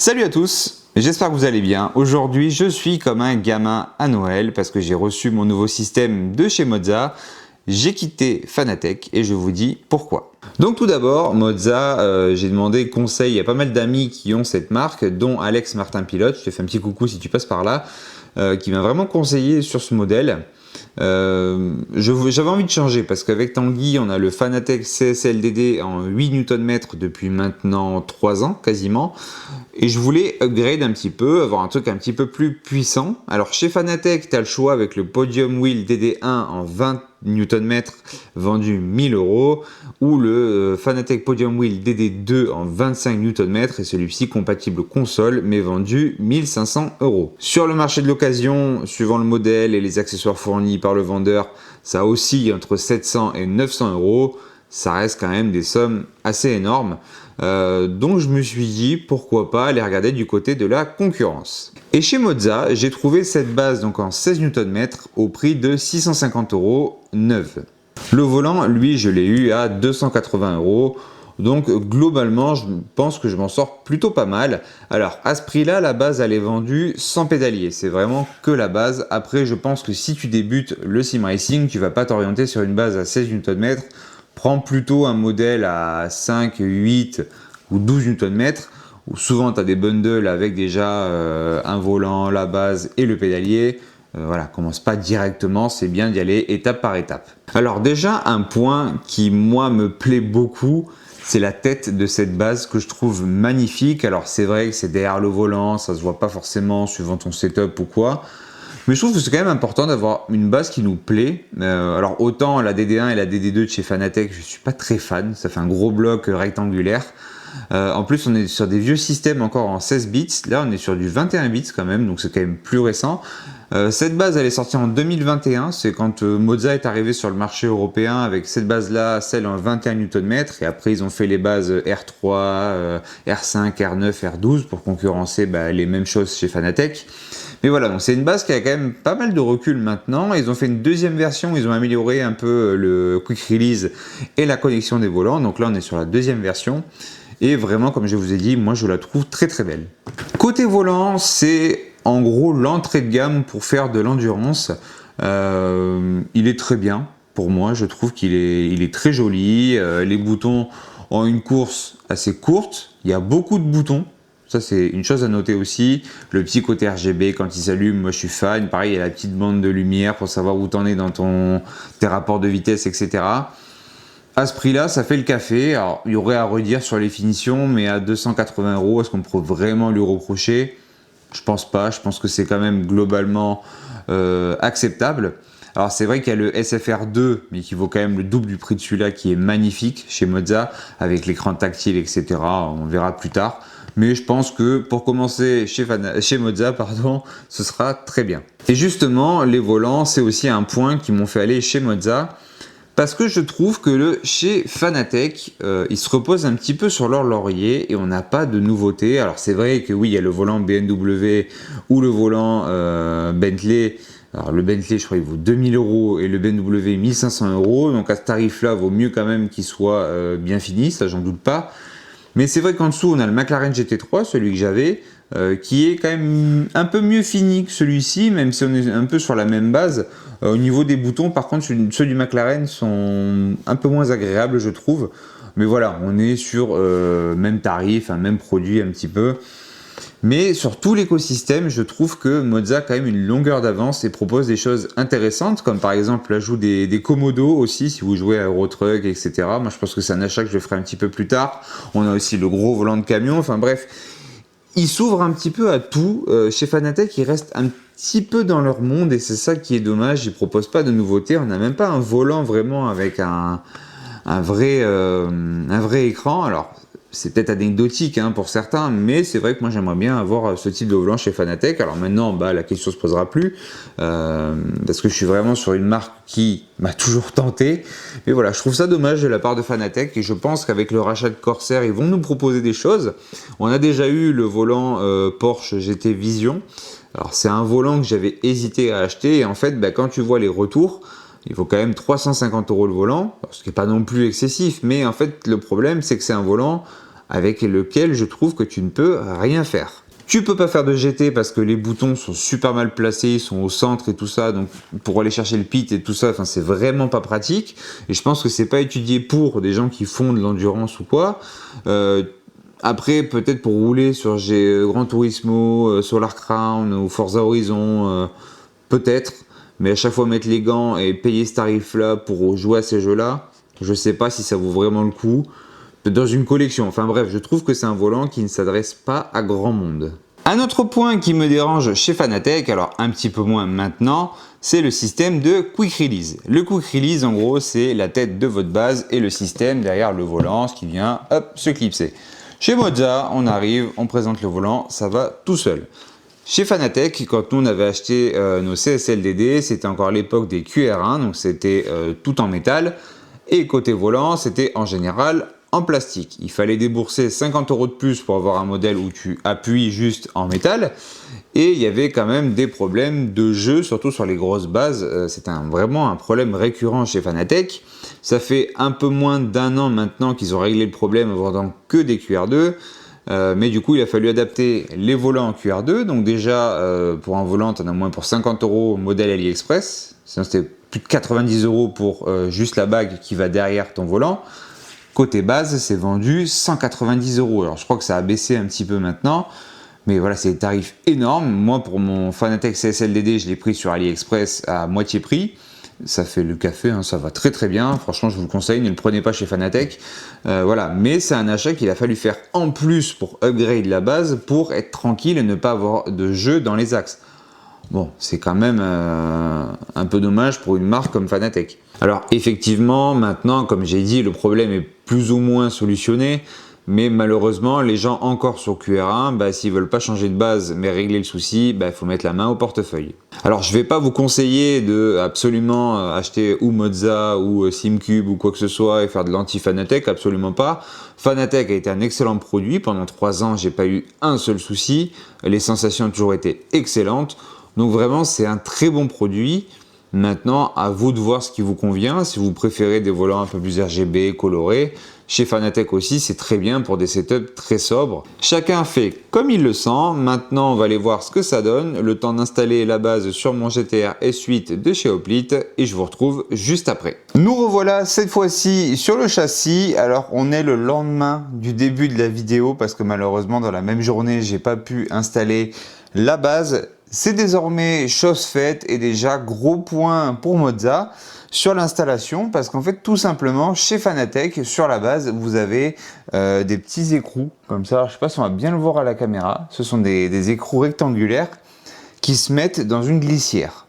Salut à tous, j'espère que vous allez bien. Aujourd'hui, je suis comme un gamin à Noël parce que j'ai reçu mon nouveau système de chez Mozza. J'ai quitté Fanatec et je vous dis pourquoi. Donc tout d'abord, Mozza, j'ai demandé conseil. Il y a pas mal d'amis qui ont cette marque, dont Alex Martin Pilote. Je te fais un petit coucou si tu passes par là, qui m'a vraiment conseillé sur ce modèle. J'avais envie de changer parce qu'avec Tanguy, on a le Fanatec CSLDD en 8 Nm depuis maintenant 3 ans quasiment. Et je voulais upgrade un petit peu, avoir un truc un petit peu plus puissant. Alors chez Fanatec, tu as le choix avec le Podium Wheel DD1 en 20 Nm vendu 1000 € ou le Fanatec Podium Wheel DD2 en 25 Nm et celui-ci compatible console mais vendu 1500 €. Sur le marché de l'occasion, suivant le modèle et les accessoires fournis par le vendeur, ça oscille entre 700 et 900 €. Ça reste quand même des sommes assez énormes. Donc je me suis dit pourquoi pas aller regarder du côté de la concurrence. Et chez Mozza, j'ai trouvé cette base donc en 16 Nm au prix de 650 € neuve. Le volant, lui, je l'ai eu à 280 €. Donc globalement, je pense que je m'en sors plutôt pas mal. Alors à ce prix-là, la base elle est vendue sans pédalier. C'est vraiment que la base. Après, je pense que si tu débutes le sim racing, tu vas pas t'orienter sur une base à 16 Nm. Prends plutôt un modèle à 5, 8 ou 12 Nm où souvent tu as des bundles avec déjà un volant, la base et le pédalier. Voilà, commence pas directement, c'est bien d'y aller étape par étape. Alors déjà, un point qui moi me plaît beaucoup, c'est la tête de cette base que je trouve magnifique. Alors c'est vrai que c'est derrière le volant, ça se voit pas forcément suivant ton setup ou quoi. Mais je trouve que c'est quand même important d'avoir une base qui nous plaît. Alors autant la DD1 et la DD2 de chez Fanatec, je suis pas très fan. Ça fait un gros bloc rectangulaire. En plus, on est sur des vieux systèmes encore en 16 bits. Là, on est sur du 21 bits quand même, donc c'est quand même plus récent. Cette base, elle est sortie en 2021. C'est quand Mozza est arrivé sur le marché européen avec cette base-là, celle en 21 Nm. Et après, ils ont fait les bases R3, R5, R9, R12 pour concurrencer les mêmes choses chez Fanatec. Mais voilà, donc c'est une base qui a quand même pas mal de recul maintenant. Ils ont fait une deuxième version, ils ont amélioré un peu le quick release et la connexion des volants. Donc là, on est sur la deuxième version. Et vraiment, comme je vous ai dit, moi je la trouve très très belle. Côté volant, c'est en gros l'entrée de gamme pour faire de l'endurance. Il est très bien pour moi, je trouve qu'il est très joli. Les boutons ont une course assez courte, il y a beaucoup de boutons. Ça, c'est une chose à noter aussi. Le petit côté RGB, quand il s'allume, moi je suis fan. Pareil, il y a la petite bande de lumière pour savoir où t'en es dans tes rapports de vitesse, etc. À ce prix-là, ça fait le café. Alors, il y aurait à redire sur les finitions, mais à 280 €, est-ce qu'on peut vraiment lui reprocher? Je pense pas. Je pense que c'est quand même globalement acceptable. Alors, c'est vrai qu'il y a le SFR2, mais qui vaut quand même le double du prix de celui-là, qui est magnifique chez Mozza, avec l'écran tactile, etc. On verra plus tard. Mais je pense que pour commencer chez Mozza, ce sera très bien. Et justement, les volants, c'est aussi un point qui m'ont fait aller chez Mozza. Parce que je trouve que chez Fanatec, ils se reposent un petit peu sur leur laurier et on n'a pas de nouveautés. Alors c'est vrai que oui, il y a le volant BMW ou le volant Bentley. Alors le Bentley, je crois, il vaut 2000 € et le BMW 1500 €. Donc à ce tarif-là, vaut mieux quand même qu'il soit bien fini, ça j'en doute pas. Mais c'est vrai qu'en dessous, on a le McLaren GT3, celui que j'avais, qui est quand même un peu mieux fini que celui-ci, même si on est un peu sur la même base. Au niveau des boutons, par contre, ceux du McLaren sont un peu moins agréables, je trouve. Mais voilà, on est sur même tarif, même produit un petit peu. Mais sur tout l'écosystème, je trouve que Mozza a quand même une longueur d'avance et propose des choses intéressantes, comme par exemple l'ajout des commodos aussi, si vous jouez à Eurotruck, etc. Moi, je pense que c'est un achat que je ferai un petit peu plus tard. On a aussi le gros volant de camion, enfin bref. Ils s'ouvrent un petit peu à tout. Chez Fanatec, ils restent un petit peu dans leur monde et c'est ça qui est dommage. Ils proposent pas de nouveautés. On n'a même pas un volant vraiment avec un vrai écran. Alors, c'est peut-être anecdotique pour certains, mais c'est vrai que moi j'aimerais bien avoir ce type de volant chez Fanatec. Alors maintenant, la question se posera plus, parce que je suis vraiment sur une marque qui m'a toujours tenté. Mais voilà, je trouve ça dommage de la part de Fanatec, et je pense qu'avec le rachat de Corsair, ils vont nous proposer des choses. On a déjà eu le volant Porsche GT Vision. Alors c'est un volant que j'avais hésité à acheter, et en fait, quand tu vois les retours, il faut quand même 350 € le volant, ce qui n'est pas non plus excessif, mais en fait le problème c'est que c'est un volant avec lequel je trouve que tu ne peux rien faire. Tu peux pas faire de GT parce que les boutons sont super mal placés, ils sont au centre et tout ça, donc pour aller chercher le pit et tout ça, enfin c'est vraiment pas pratique. Et je pense que c'est pas étudié pour des gens qui font de l'endurance ou quoi. Après, peut-être pour rouler sur Gran Turismo, Solar Crown ou Forza Horizon, peut-être. Mais à chaque fois mettre les gants et payer ce tarif-là pour jouer à ces jeux-là, je sais pas si ça vaut vraiment le coup. Dans une collection. Enfin bref, je trouve que c'est un volant qui ne s'adresse pas à grand monde. Un autre point qui me dérange chez Fanatec, alors un petit peu moins maintenant, c'est le système de Quick Release. Le Quick Release, en gros, c'est la tête de votre base et le système derrière le volant, ce qui vient, hop, se clipser. Chez Mozza, on arrive, on présente le volant, ça va tout seul. Chez Fanatec, quand nous on avait acheté nos CSLDD, c'était encore l'époque des QR1, donc c'était tout en métal. Et côté volant, c'était en général en plastique. Il fallait débourser 50 € de plus pour avoir un modèle où tu appuies juste en métal. Et il y avait quand même des problèmes de jeu, surtout sur les grosses bases. C'est vraiment un problème récurrent chez Fanatec. Ça fait un peu moins d'1 an maintenant qu'ils ont réglé le problème en vendant que des QR2. Mais du coup, il a fallu adapter les volants en QR2. Donc déjà, pour un volant, tu en as moins pour 50 € modèle AliExpress. Sinon, c'était plus de 90 € pour juste la bague qui va derrière ton volant. Côté base, c'est vendu 190 €. Alors, je crois que ça a baissé un petit peu maintenant. Mais voilà, c'est des tarifs énormes. Moi, pour mon Fanatec CSLDD, je l'ai pris sur AliExpress à moitié prix. Ça fait le café, hein, ça va très très bien. Franchement, je vous le conseille, ne le prenez pas chez Fanatec. Voilà, mais c'est un achat qu'il a fallu faire en plus pour upgrade la base, pour être tranquille et ne pas avoir de jeu dans les axes. Bon, c'est quand même un peu dommage pour une marque comme Fanatec. Alors effectivement, maintenant, comme j'ai dit, le problème est plus ou moins solutionné. Mais malheureusement, les gens encore sur QR1, s'ils veulent pas changer de base mais régler le souci, il faut mettre la main au portefeuille. Alors je vais pas vous conseiller de absolument acheter ou Mozza ou SimCube ou quoi que ce soit et faire de l'anti-Fanatec, absolument pas. Fanatec a été un excellent produit, pendant 3 ans j'ai pas eu un seul souci, les sensations ont toujours été excellentes, donc vraiment c'est un très bon produit. Maintenant, à vous de voir ce qui vous convient, si vous préférez des volants un peu plus RGB, colorés. Chez Fanatec aussi, c'est très bien pour des setups très sobres. Chacun fait comme il le sent. Maintenant, on va aller voir ce que ça donne. Le temps d'installer la base sur mon GTR S8 de chez Hoplite et je vous retrouve juste après. Nous revoilà cette fois-ci sur le châssis. Alors, on est le lendemain du début de la vidéo parce que malheureusement, dans la même journée, j'ai pas pu installer la base. C'est désormais chose faite et déjà gros point pour Mozza sur l'installation parce qu'en fait tout simplement chez Fanatec sur la base vous avez des petits écrous comme ça. Alors, je sais pas si on va bien le voir à la caméra, ce sont des écrous rectangulaires qui se mettent dans une glissière.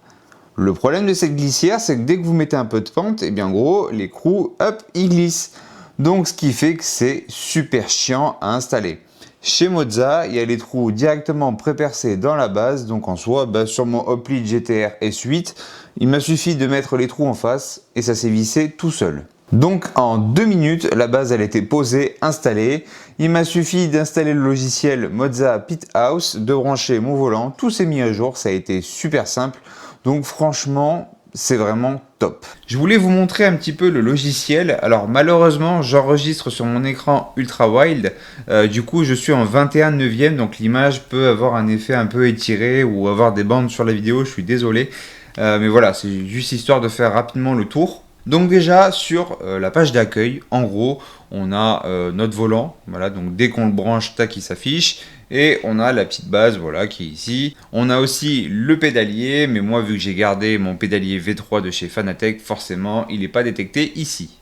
Le problème de cette glissière c'est que dès que vous mettez un peu de pente, et bien en gros l'écrou hop il glisse. Donc ce qui fait que c'est super chiant à installer. Chez Mozza, il y a les trous directement prépercés dans la base, donc en soi, sur mon Hoplite GTR S8, il m'a suffi de mettre les trous en face et ça s'est vissé tout seul. Donc en 2 minutes, la base elle était posée, installée. Il m'a suffi d'installer le logiciel Mozza Pit House, de brancher mon volant, tout s'est mis à jour, ça a été super simple. Donc franchement, c'est vraiment top. Je voulais vous montrer un petit peu le logiciel. Alors malheureusement, j'enregistre sur mon écran ultra wide. Du coup, je suis en 21/9, donc l'image peut avoir un effet un peu étiré ou avoir des bandes sur la vidéo. Je suis désolé. Mais voilà, c'est juste histoire de faire rapidement le tour. Donc déjà, sur la page d'accueil, en gros, on a notre volant. Voilà, donc dès qu'on le branche, tac, il s'affiche. Et on a la petite base, voilà, qui est ici. On a aussi le pédalier, mais moi, vu que j'ai gardé mon pédalier V3 de chez Fanatec, forcément, il n'est pas détecté ici.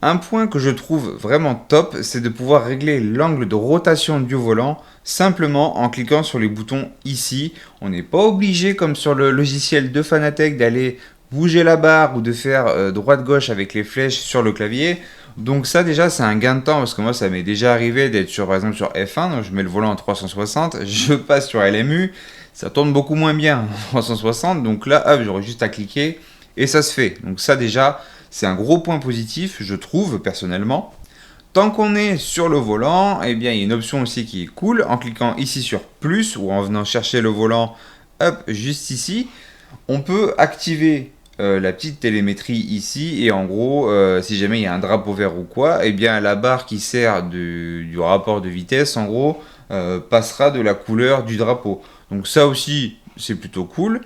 Un point que je trouve vraiment top, c'est de pouvoir régler l'angle de rotation du volant simplement en cliquant sur les boutons ici. On n'est pas obligé, comme sur le logiciel de Fanatec, d'aller bouger la barre ou de faire droite-gauche avec les flèches sur le clavier. Donc ça déjà c'est un gain de temps parce que moi ça m'est déjà arrivé d'être par exemple sur F1, donc je mets le volant en 360, je passe sur LMU, ça tourne beaucoup moins bien en 360, donc là hop j'aurais juste à cliquer et ça se fait. Donc ça déjà c'est un gros point positif je trouve personnellement. Tant qu'on est sur le volant, eh bien il y a une option aussi qui est cool, en cliquant ici sur plus ou en venant chercher le volant hop juste ici, on peut activer la petite télémétrie ici, et en gros, si jamais il y a un drapeau vert ou quoi, eh bien la barre qui sert du rapport de vitesse, en gros, passera de la couleur du drapeau. Donc ça aussi, c'est plutôt cool.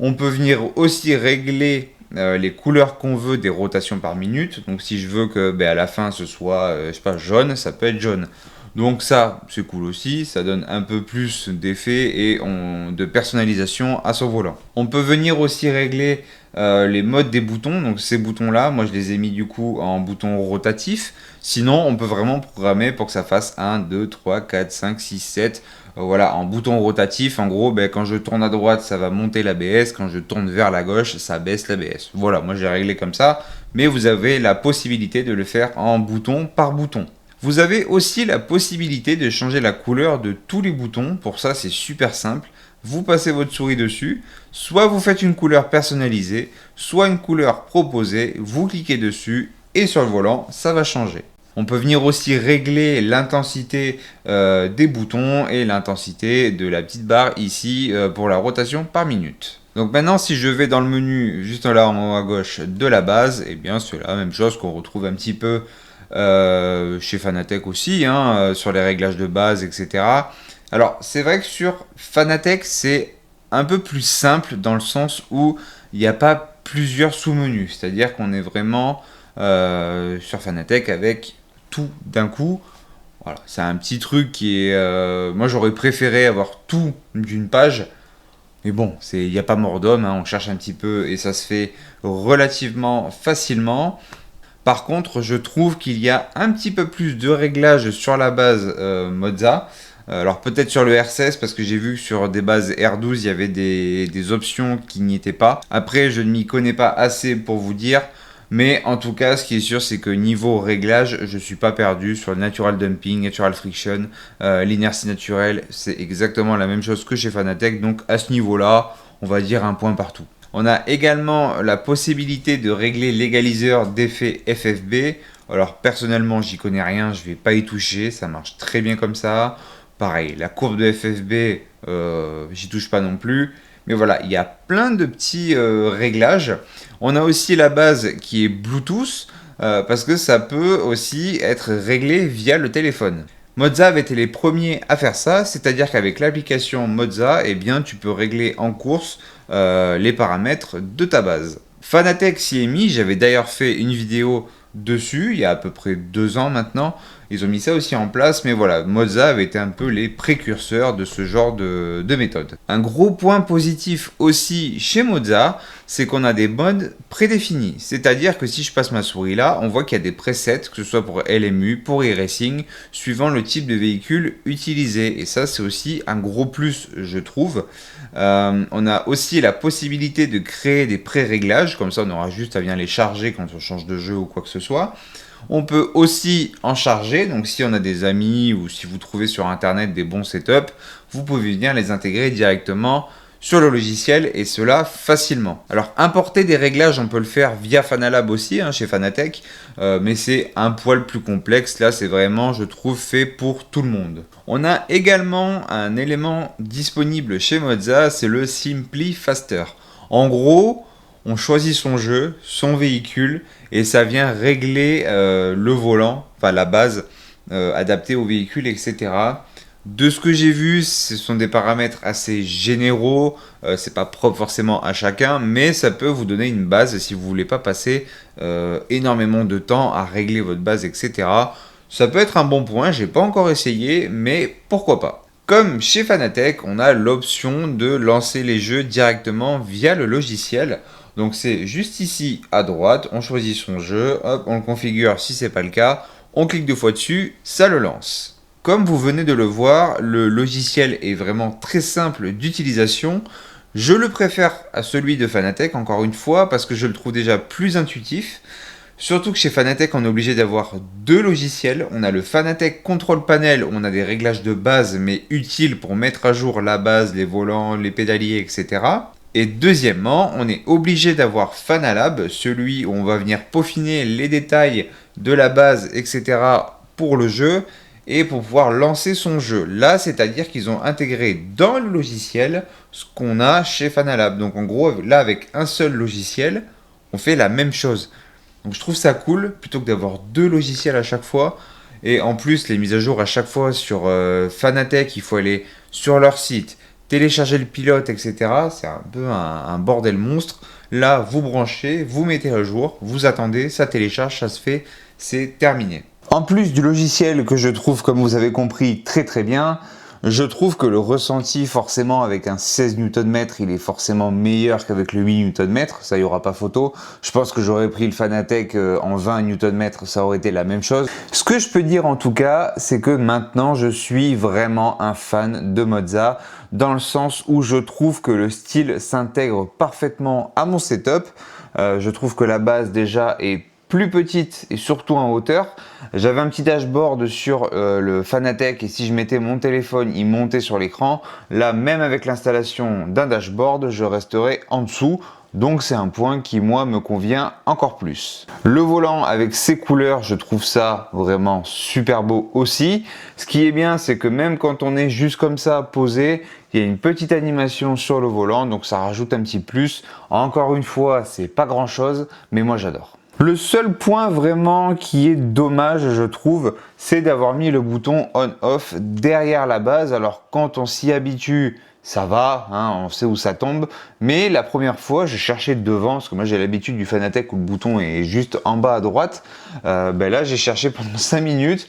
On peut venir aussi régler les couleurs qu'on veut des rotations par minute. Donc si je veux que à la fin ce soit, je sais pas, jaune, ça peut être jaune. Donc ça, c'est cool aussi, ça donne un peu plus d'effet et de personnalisation à son volant. On peut venir aussi régler les modes des boutons, donc ces boutons-là, moi je les ai mis du coup en bouton rotatif. Sinon, on peut vraiment programmer pour que ça fasse 1, 2, 3, 4, 5, 6, 7. Voilà, en bouton rotatif, en gros, quand je tourne à droite, ça va monter l'ABS, quand je tourne vers la gauche, ça baisse l'ABS. Voilà, moi j'ai réglé comme ça, mais vous avez la possibilité de le faire en bouton par bouton. Vous avez aussi la possibilité de changer la couleur de tous les boutons. Pour ça, c'est super simple. Vous passez votre souris dessus. Soit vous faites une couleur personnalisée, soit une couleur proposée. Vous cliquez dessus et sur le volant, ça va changer. On peut venir aussi régler l'intensité des boutons et l'intensité de la petite barre ici pour la rotation par minute. Donc maintenant, si je vais dans le menu juste là en haut à gauche de la base, eh bien c'est la même chose qu'on retrouve un petit peu chez Fanatec aussi, sur les réglages de base, etc. Alors, c'est vrai que sur Fanatec, c'est un peu plus simple dans le sens où il n'y a pas plusieurs sous-menus. C'est-à-dire qu'on est vraiment sur Fanatec avec tout d'un coup. Voilà, c'est un petit truc qui est... moi, j'aurais préféré avoir tout d'une page. Mais bon, il n'y a pas mort d'homme, on cherche un petit peu et ça se fait relativement facilement. Par contre, je trouve qu'il y a un petit peu plus de réglages sur la base Mozza. Alors peut-être sur le R16 parce que j'ai vu que sur des bases R12 il y avait des options qui n'y étaient pas. Après, je ne m'y connais pas assez pour vous dire. Mais en tout cas, ce qui est sûr, c'est que niveau réglage, je ne suis pas perdu sur le Natural Dumping, Natural Friction, l'inertie naturelle. C'est exactement la même chose que chez Fanatec. Donc à ce niveau-là, on va dire un point partout. On a également la possibilité de régler l'égaliseur d'effet FFB. Alors personnellement, j'y connais rien, je ne vais pas y toucher, ça marche très bien comme ça. Pareil, la courbe de FFB, j'y touche pas non plus. Mais voilà, il y a plein de petits réglages. On a aussi la base qui est Bluetooth, parce que ça peut aussi être réglé via le téléphone. Mozza avait été les premiers à faire ça, c'est-à-dire qu'avec l'application Mozza, eh bien, tu peux régler en course les paramètres de ta base. Fanatec s'y est mis, j'avais d'ailleurs fait une vidéo dessus, il y a à peu près 2 ans maintenant. Ils ont mis ça aussi en place, mais voilà, Mozza avait été un peu les précurseurs de ce genre de méthode. Un gros point positif aussi chez Mozza, c'est qu'on a des modes prédéfinis. C'est-à-dire que si je passe ma souris là, on voit qu'il y a des presets, que ce soit pour LMU, pour e-racing, suivant le type de véhicule utilisé. Et ça, c'est aussi un gros plus, je trouve. On a aussi la possibilité de créer des pré-réglages, comme ça on aura juste à bien les charger quand on change de jeu ou quoi que ce soit. On peut aussi en charger, donc si on a des amis ou si vous trouvez sur internet des bons setups, vous pouvez venir les intégrer directement sur le logiciel et cela facilement. Alors importer des réglages, on peut le faire via Fanalab aussi, chez Fanatec, mais c'est un poil plus complexe. Là, c'est vraiment, je trouve, fait pour tout le monde. On a également un élément disponible chez Mozza, c'est le Simply Faster. En gros, on choisit son jeu, son véhicule, et ça vient régler le volant, enfin la base adaptée au véhicule, etc. De ce que j'ai vu, ce sont des paramètres assez généraux, c'est pas propre forcément à chacun, mais ça peut vous donner une base si vous voulez pas passer énormément de temps à régler votre base, etc. Ça peut être un bon point, j'ai pas encore essayé, mais pourquoi pas. Comme chez Fanatec, on a l'option de lancer les jeux directement via le logiciel. Donc c'est juste ici à droite, on choisit son jeu, hop, on le configure si c'est pas le cas, on clique 2 fois dessus, ça le lance. Comme vous venez de le voir, le logiciel est vraiment très simple d'utilisation. Je le préfère à celui de Fanatec, encore une fois, parce que je le trouve déjà plus intuitif. Surtout que chez Fanatec, on est obligé d'avoir 2 logiciels. On a le Fanatec Control Panel, où on a des réglages de base, mais utiles pour mettre à jour la base, les volants, les pédaliers, etc. Et deuxièmement, on est obligé d'avoir Fanalab, celui où on va venir peaufiner les détails de la base, etc. pour le jeu et pour pouvoir lancer son jeu. Là, c'est-à-dire qu'ils ont intégré dans le logiciel ce qu'on a chez Fanalab. Donc en gros, là, avec un seul logiciel, on fait la même chose. Donc je trouve ça cool, plutôt que d'avoir deux logiciels à chaque fois. Et en plus, les mises à jour à chaque fois sur Fanatec, il faut aller sur leur site, télécharger le pilote, etc. C'est un peu un bordel monstre. Là, vous branchez, vous mettez à jour, vous attendez, ça télécharge, ça se fait, c'est terminé. En plus du logiciel que je trouve, comme vous avez compris, très très bien, je trouve que le ressenti, forcément, avec un 16 Nm, il est forcément meilleur qu'avec le 8 Nm. Ça, il n'y aura pas photo. Je pense que j'aurais pris le Fanatec en 20 Nm, ça aurait été la même chose. Ce que je peux dire en tout cas, c'est que maintenant, je suis vraiment un fan de Moza, dans le sens où je trouve que le style s'intègre parfaitement à mon setup. Je trouve que la base déjà est plus petite et surtout en hauteur. J'avais un petit dashboard sur le Fanatec et si je mettais mon téléphone, il montait sur l'écran. Là, même avec l'installation d'un dashboard, je resterai en dessous. Donc c'est un point qui, moi, me convient encore plus. Le volant avec ses couleurs, je trouve ça vraiment super beau aussi. Ce qui est bien, c'est que même quand on est juste comme ça posé, il y a une petite animation sur le volant, donc ça rajoute un petit plus. Encore une fois, c'est pas grand chose, mais moi j'adore. Le seul point vraiment qui est dommage, je trouve, c'est d'avoir mis le bouton on-off derrière la base. Alors quand on s'y habitue, ça va, hein, on sait où ça tombe. Mais la première fois, je cherchais devant, parce que moi j'ai l'habitude du Fanatec où le bouton est juste en bas à droite. Là, j'ai cherché pendant 5 minutes.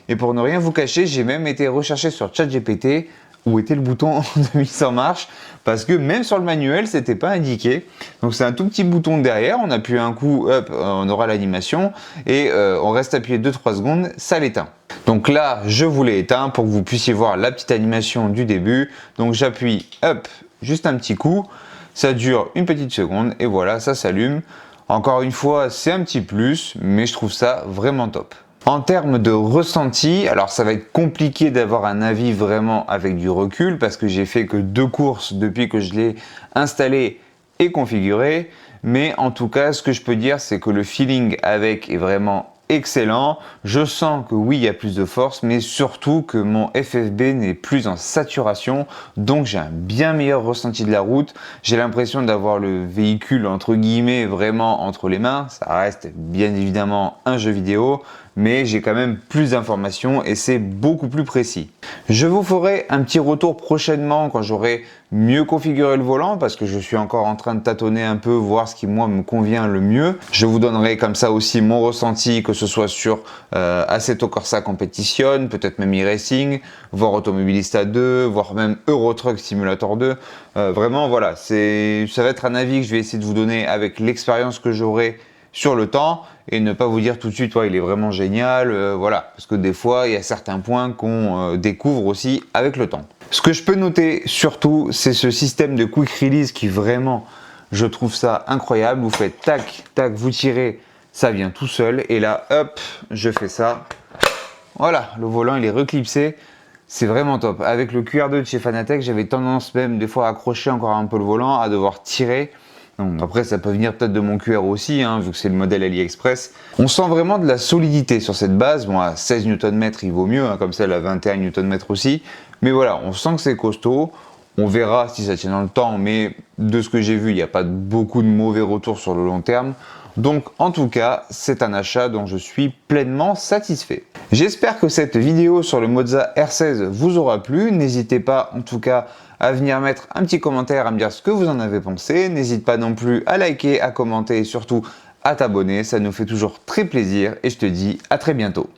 Et pour ne rien vous cacher, j'ai même été recherché sur ChatGPT où était le bouton de mise en marche, parce que même sur le manuel, c'était pas indiqué. Donc c'est un tout petit bouton derrière, on appuie un coup, hop, on aura l'animation, et on reste appuyé 2-3 secondes, ça l'éteint. Donc là, je vous l'ai éteint pour que vous puissiez voir la petite animation du début. Donc j'appuie, hop, juste un petit coup, ça dure une petite seconde, et voilà, ça s'allume. Encore une fois, c'est un petit plus, mais je trouve ça vraiment top. En termes de ressenti, alors ça va être compliqué d'avoir un avis vraiment avec du recul parce que j'ai fait que 2 courses depuis que je l'ai installé et configuré. Mais en tout cas, ce que je peux dire, c'est que le feeling avec est vraiment excellent. Je sens que oui, il y a plus de force, mais surtout que mon FFB n'est plus en saturation. Donc j'ai un bien meilleur ressenti de la route. J'ai l'impression d'avoir le véhicule entre guillemets vraiment entre les mains. Ça reste bien évidemment un jeu vidéo, mais j'ai quand même plus d'informations et c'est beaucoup plus précis. Je vous ferai un petit retour prochainement quand j'aurai mieux configuré le volant parce que je suis encore en train de tâtonner un peu, voir ce qui moi me convient le mieux. Je vous donnerai comme ça aussi mon ressenti, que ce soit sur Assetto Corsa Competition, peut-être même e-racing, voire Automobilista 2, voire même Euro Truck Simulator 2. Vraiment voilà, ça va être un avis que je vais essayer de vous donner avec l'expérience que j'aurai sur le temps et ne pas vous dire tout de suite ouais, il est vraiment génial, voilà, parce que des fois il y a certains points qu'on découvre aussi avec le temps. Ce que je peux noter surtout, c'est ce système de quick release qui vraiment, je trouve ça incroyable. Vous faites tac, tac, vous tirez, ça vient tout seul et là hop, je fais ça, voilà, le volant il est reclipsé. C'est vraiment top. Avec le QR2 de chez Fanatec, j'avais tendance même des fois à accrocher encore un peu le volant, à devoir tirer. Donc, après, ça peut venir peut-être de mon QR aussi, hein, vu que c'est le modèle AliExpress. On sent vraiment de la solidité sur cette base. Bon, à 16 Nm, il vaut mieux, hein, comme celle à 21 Nm aussi. Mais voilà, on sent que c'est costaud. On verra si ça tient dans le temps, mais de ce que j'ai vu, il n'y a pas beaucoup de mauvais retours sur le long terme. Donc en tout cas, c'est un achat dont je suis pleinement satisfait. J'espère que cette vidéo sur le Moza R16 vous aura plu. N'hésitez pas en tout cas à venir mettre un petit commentaire, à me dire ce que vous en avez pensé. N'hésite pas non plus à liker, à commenter et surtout à t'abonner. Ça nous fait toujours très plaisir et je te dis à très bientôt.